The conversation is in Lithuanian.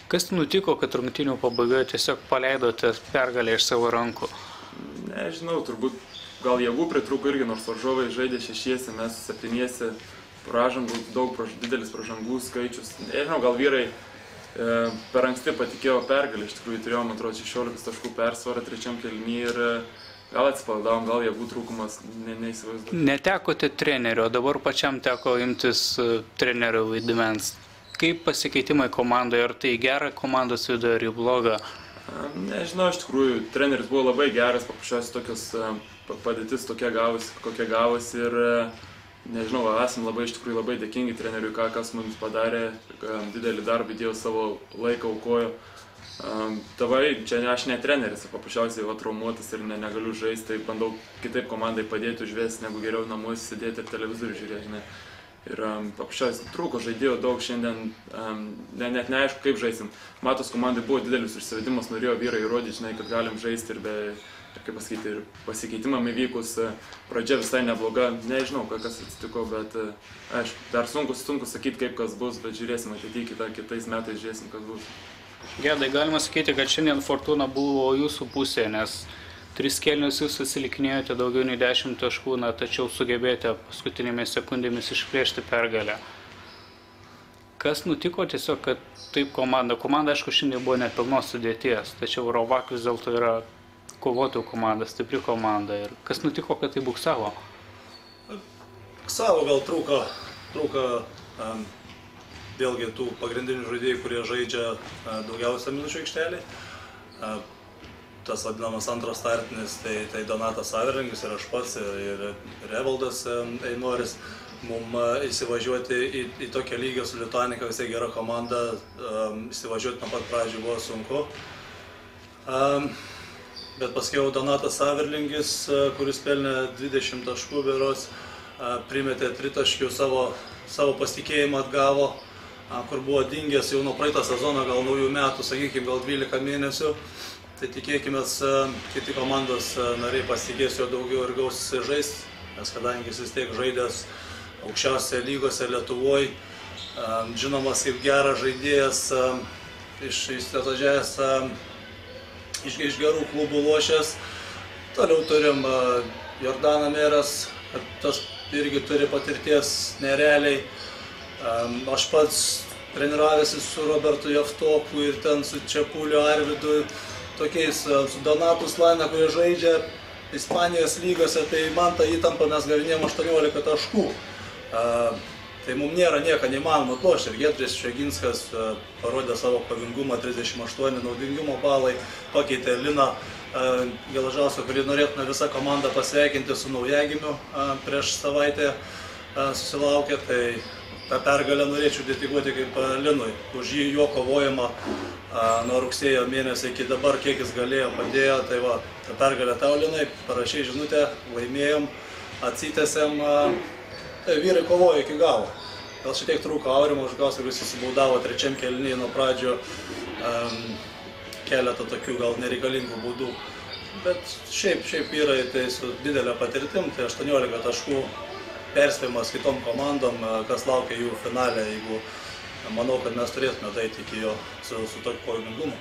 Kas nutiko, kad rungtynių pabaigoje tiesiog paleidote pergalę iš savo rankų? Nežinau, turbūt gal jėgų pritrūko irgi, nors varžovai žaidė šešiesi, mes septyniesi, didelis pražangų skaičius. Nežinau, gal vyrai per anksti patikėjo pergalę, iš tikrųjų turėjom, atrodo, 16 taškų persvarą trečiam kėliny ir gal atsipalaidavom, gal jėgų trūkumas, neįsivaizduoju. Netekote trenerio, dabar pačiam teko imtis trenerio vaidmens. Kaip pasikeitimai komandoje, ar tai gera komandos viduje, ar į blogą? Nežinau, iš tikrųjų, treneris buvo labai geras, paprasčiausiai tokios padėtis tokia gavosi, kokia gavosi ir nežinau, esam iš tikrųjų labai dėkingi treneriui, kas mums padarė, didelį darbą įdėjo savo laiką, aukojo. Tavai, čia aš ne treneris, paprasčiausiai traumuotas ir negaliu žaisti, tai bandau kitaip komandai padėti užvesti, negu geriau namuose sėdėti ir televizorių žiūrėti. Ir paprasčiausiai trūko žaidėjo daug šiandien, net neaišku kaip žaisim. Matos komandai buvo didelis užsivedimas, norėjo vyrai įrodyti, kad galim žaisti ir kaip pasakyti, ir pasikeitimam įvykus, pradžia visai nebloga, nežinau, kas atsitiko, bet aišku, dar sunku sakyti, kaip kas bus, bet žiūrėsim ateityje, kitais metais žiūrėsim, kas bus. Gedai, galima sakyti, kad šiandien Fortuna buvo jūsų pusėje, nes 3 kėlinius jūs atsilikinėjote daugiau nei 10 taškų, tačiau sugebėjote paskutinėmis sekundėmis išplėšti pergalę. Kas nutiko tiesiog, kad taip komanda, aišku, šiandien buvo nepilnos sudėties, tačiau Rovak vis dėlto yra kovotojų komanda, stipri komanda. Ir kas nutiko, kad tai buksavo? Buksavo gal trūko vėlgi tų pagrindinių žaidėjų, kurie žaidžia daugiausia minučių aikštelėje. Tas vadinamas antras startinis, tai Donatas Saverlingis ir aš pats, ir Evaldas Einoris. Mums įsivažiuoti į tokią lygą su Lituanika, visai gera komanda, įsivažiuoti nuo pat pradžių buvo sunku. Bet paskiau Donatas Saverlingis, kuris pelnė 20 taškų berods, primetė tritaškių, savo pasitikėjimą atgavo, kur buvo dingęs jau nuo praeitą sezoną, gal naujų metų, sakykime, gal 12 mėnesių. Tai tikėkime, kiti komandos nariai pasitikės jo daugiau ir gaus žaisti, nes kadangi jis vis tiek žaidęs aukščiausiose lygose Lietuvoje, žinomas kaip geras žaidėjas, atvažiavęs iš gerų klubų lošęs. Toliau turim Jordaną Meras, tas irgi turi patirties nerealiai. Aš pats treniravęsis su Robertu Javtoku ir ten su Čepuliu Arvidu, tokiais su Donatu Slaina, kurie žaidžia Ispanijos lygose, tai man tą įtampą mes gavinėjom 18 taškų. Tai mums nėra nieko neįmanoma atlošti. Ir Giedrius Šeginskas parodė savo kovingumą, 38 naudingumo balai, pakeitė Liną Gelažauską, kurį norėtume visą komandą pasveikinti su naujagimiu prieš savaitę susilaukė. Tai tą pergalę norėčiau dedikuoti kaip Linui, už jo kovojimą nuo rugsėjo mėnesio iki dabar, kiek jis galėjo, padėjo. Tai va, tą pergalę tau, Linai, parašai žinutę, laimėjom, atsitęsėm, tai vyrai kovojo iki galo. Gal šiek tiek trūko Aurimo Žukauskas, kuris įsibaudavo trečiam kėliny nuo pradžio keletą tokių gal nereikalingų būdų. Bet šiaip vyrai tai su didelė patirtim, tai 18 taškų. Perspėjimas kitom komandom, kas laukia jų finale, jeigu manau, kad mes turėtume daeiti iki jo su tokiu kovingumu.